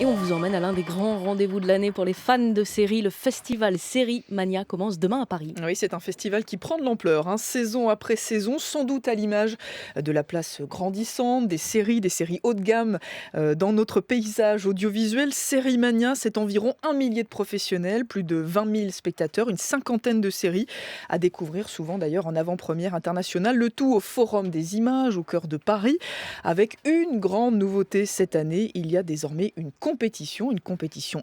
Et on vous emmène à l'un des grands rendez-vous de l'année pour les fans de séries. Le festival Série Mania commence demain à Paris. Oui, c'est un festival qui prend de l'ampleur, saison après saison, sans doute à l'image de la place grandissante, des séries haut de gamme dans notre paysage audiovisuel. Série Mania, c'est environ 1 millier de professionnels, plus de 20 000 spectateurs, une cinquantaine de séries à découvrir, souvent d'ailleurs en avant-première internationale. Le tout au Forum des Images, au cœur de Paris, avec une grande nouveauté cette année. Il y a désormais une compétition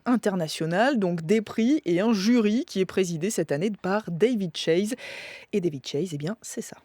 internationale, donc des prix et un jury qui est présidé cette année par David Chase. Et David Chase, eh bien, c'est ça.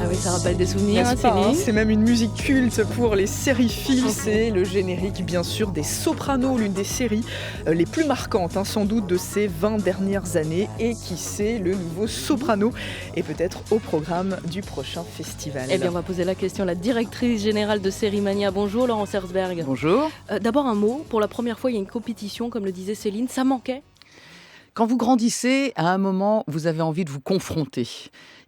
Ah oui, ça rappelle des souvenirs, Céline. Céline. C'est même une musique culte pour les sériphiles. C'est le générique, bien sûr, des Sopranos, l'une des séries les plus marquantes, sans doute, de ces 20 dernières années. Et qui sait, le nouveau Soprano est peut-être au programme du prochain festival. Eh bien, on va poser la question à la directrice générale de Série Mania. Bonjour, Laurence Herzberg. Bonjour. D'abord un mot. Pour la première fois, il y a une compétition, comme le disait Céline. Ça manquait ? Quand vous grandissez, à un moment, vous avez envie de vous confronter.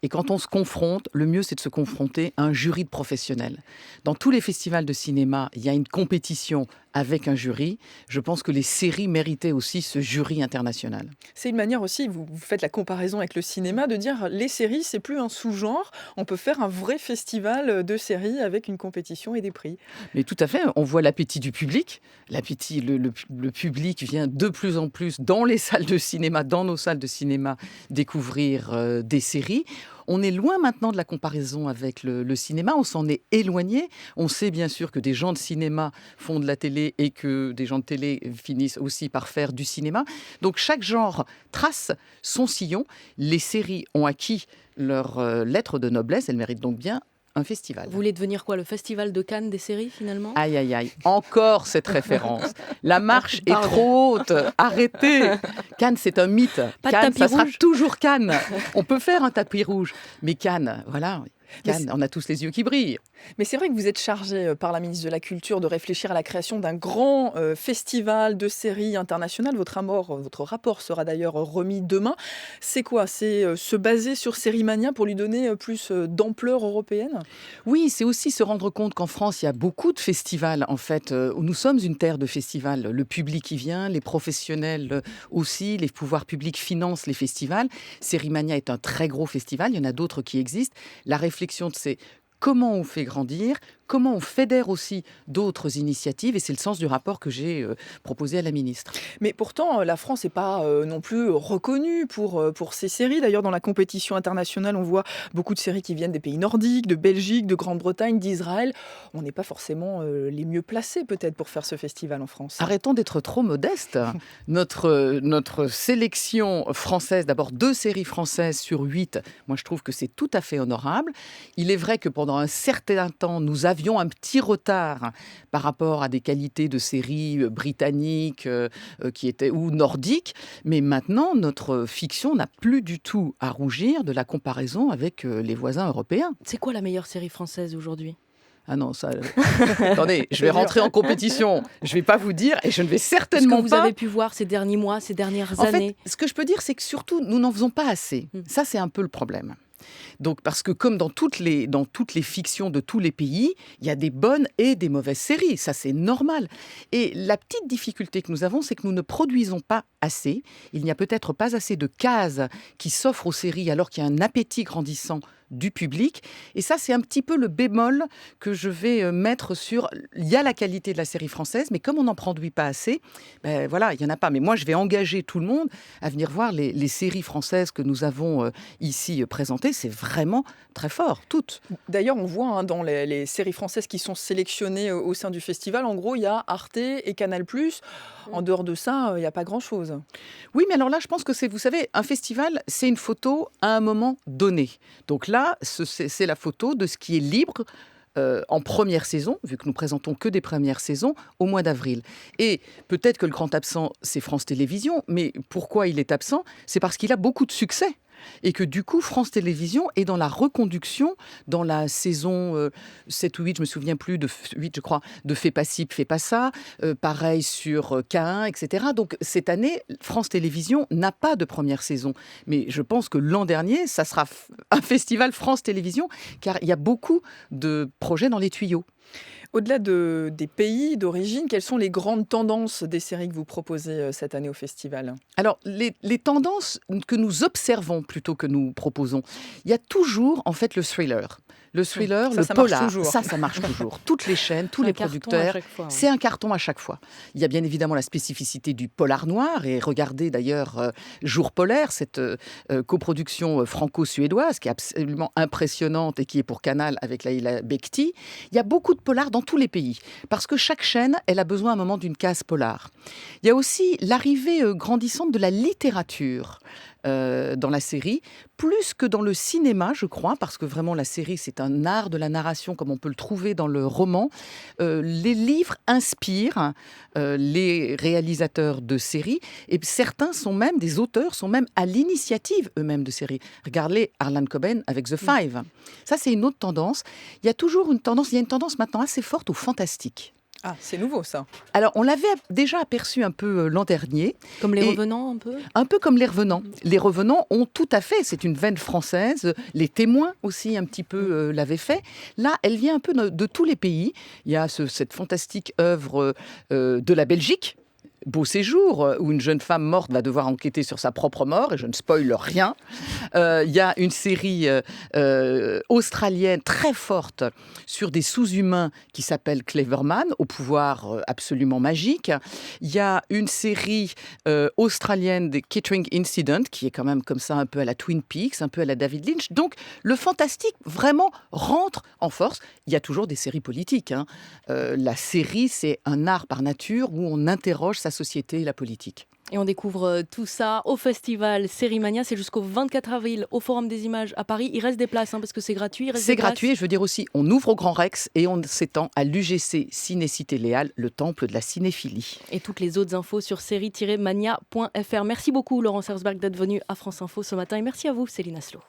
Et quand on se confronte, le mieux, c'est de se confronter à un jury de professionnels. Dans tous les festivals de cinéma, il y a une compétition avec un jury. Je pense que les séries méritaient aussi ce jury international. C'est une manière aussi, vous faites la comparaison avec le cinéma, de dire les séries, c'est plus un sous-genre. On peut faire un vrai festival de séries avec une compétition et des prix. Mais tout à fait, on voit l'appétit du public. Le public vient de plus en plus dans les salles de cinéma, dans nos salles de cinéma, découvrir des séries. On est loin maintenant de la comparaison avec le cinéma, on s'en est éloigné. On sait bien sûr que des gens de cinéma font de la télé et que des gens de télé finissent aussi par faire du cinéma. Donc chaque genre trace son sillon. Les séries ont acquis leur lettre de noblesse, elles méritent donc bien un festival. Vous voulez devenir quoi, le festival de Cannes des séries finalement ? Aïe, aïe, aïe. Encore cette référence. La marche est trop haute. Arrêtez. Cannes, c'est un mythe. Pas de Cannes, tapis ça sera rouge. toujours Cannes. On peut faire un tapis rouge. Mais Cannes, voilà. Cannes, on a tous les yeux qui brillent. Mais c'est vrai que vous êtes chargé par la ministre de la Culture de réfléchir à la création d'un grand festival de séries internationales. Votre rapport sera d'ailleurs remis demain. C'est quoi ? C'est se baser sur Série Mania pour lui donner plus d'ampleur européenne ? Oui, c'est aussi se rendre compte qu'en France, il y a beaucoup de festivals, en fait, où nous sommes une terre de festivals. Le public y vient, les professionnels aussi, les pouvoirs publics financent les festivals. Série Mania est un très gros festival, il y en a d'autres qui existent. La réflexion, c'est comment on fait grandir, comment on fédère aussi d'autres initiatives, et c'est le sens du rapport que j'ai proposé à la ministre. Mais pourtant, la France n'est pas non plus reconnue pour ces séries. D'ailleurs, dans la compétition internationale, on voit beaucoup de séries qui viennent des pays nordiques, de Belgique, de Grande-Bretagne, d'Israël. On n'est pas forcément les mieux placés peut-être pour faire ce festival en France. Arrêtons d'être trop modestes. Notre sélection française, d'abord 2 séries françaises sur 8, moi je trouve que c'est tout à fait honorable. Il est vrai que pendant un certain temps, nous avions un petit retard par rapport à des qualités de séries britanniques qui étaient, ou nordiques, mais maintenant notre fiction n'a plus du tout à rougir de la comparaison avec les voisins européens. C'est quoi la meilleure série française aujourd'hui ? Ah non, ça... Attendez, je vais rentrer en compétition. Je ne vais pas vous dire et je ne vais certainement Ce que vous pas... avez pu voir ces derniers mois, ces dernières En années. fait, ce que je peux dire, c'est que surtout, nous n'en faisons pas assez. Ça, c'est un peu le problème. Donc, parce que comme dans toutes les fictions de tous les pays, il y a des bonnes et des mauvaises séries. Ça, c'est normal. Et la petite difficulté que nous avons, c'est que nous ne produisons pas assez. Il n'y a peut-être pas assez de cases qui s'offrent aux séries alors qu'il y a un appétit grandissant du public. Et ça, c'est un petit peu le bémol que je vais mettre sur... Il y a la qualité de la série française, mais comme on n'en produit pas assez, ben voilà, il n'y en a pas. Mais moi, je vais engager tout le monde à venir voir les séries françaises que nous avons ici présentées. C'est vraiment très fort, toutes. D'ailleurs, on voit dans les séries françaises qui sont sélectionnées au sein du festival, en gros, il y a Arte et Canal+. En dehors de ça, il n'y a pas grand-chose. Oui, mais alors là, je pense que c'est, vous savez, un festival, c'est une photo à un moment donné. Donc là, c'est la photo de ce qui est libre en première saison, vu que nous présentons que des premières saisons, au mois d'avril. Et peut-être que le grand absent, c'est France Télévisions, mais pourquoi il est absent ? C'est parce qu'il a beaucoup de succès. et que du coup, France Télévisions est dans la reconduction, dans la saison 7 ou 8, je me souviens plus, 8 je crois, de Fais pas ci, fais pas ça, pareil sur K1, etc. Donc cette année, France Télévisions n'a pas de première saison. Mais je pense que l'an dernier, ça sera un festival France Télévisions, car il y a beaucoup de projets dans les tuyaux. Au-delà des pays d'origine, quelles sont les grandes tendances des séries que vous proposez cette année au festival? Alors, les tendances que nous observons plutôt que nous proposons, il y a toujours en fait le thriller. Le thriller, le ça marche polar, toujours. ça marche toujours. Toutes les chaînes, tous C'est les un carton à producteurs, chaque fois, ouais. c'est un carton à chaque fois. Il y a bien évidemment la spécificité du polar noir, et regardez d'ailleurs Jour polaire, cette coproduction franco-suédoise qui est absolument impressionnante et qui est pour Canal avec Laila Bekti. Il y a beaucoup de polars dans tous les pays, parce que chaque chaîne, elle a besoin à un moment d'une case polar. Il y a aussi l'arrivée grandissante de la littérature dans la série, plus que dans le cinéma, je crois, parce que vraiment la série, c'est un art de la narration comme on peut le trouver dans le roman. Les livres inspirent les réalisateurs de séries, et certains sont même, des auteurs, sont même à l'initiative eux-mêmes de séries. Regardez Harlan Coben avec The Five. Ça, c'est une autre tendance. Il y a toujours une tendance, il y a une tendance maintenant assez forte au fantastique. Ah, c'est nouveau ça. Alors, on l'avait déjà aperçu un peu l'an dernier. Comme les Et revenants un peu. Un peu comme les revenants. Les revenants ont tout à fait, c'est une veine française. Les témoins aussi un petit peu l'avaient fait. Là, elle vient un peu de tous les pays. Il y a cette fantastique œuvre de la Belgique, Beau séjour, où une jeune femme morte va devoir enquêter sur sa propre mort, et je ne spoile rien. Il y a une série australienne très forte sur des sous-humains qui s'appelle Cleverman, au pouvoir absolument magique. Il y a une série australienne des Kettering Incident, qui est quand même comme ça un peu à la Twin Peaks, un peu à la David Lynch. Donc le fantastique vraiment rentre en force. Il y a toujours des séries politiques. La série, c'est un art par nature où on interroge sa société et la politique. Et on découvre tout ça au festival Sérimania. C'est jusqu'au 24 avril au Forum des Images à Paris. Il reste des places parce que c'est gratuit. C'est gratuit. Je veux dire aussi, on ouvre au Grand Rex et on s'étend à l'UGC Ciné-Cité Léal, le temple de la cinéphilie. Et toutes les autres infos sur série-mania.fr. Merci beaucoup Laurence Herzberg d'être venu à France Info ce matin. Et merci à vous Céline Aslo.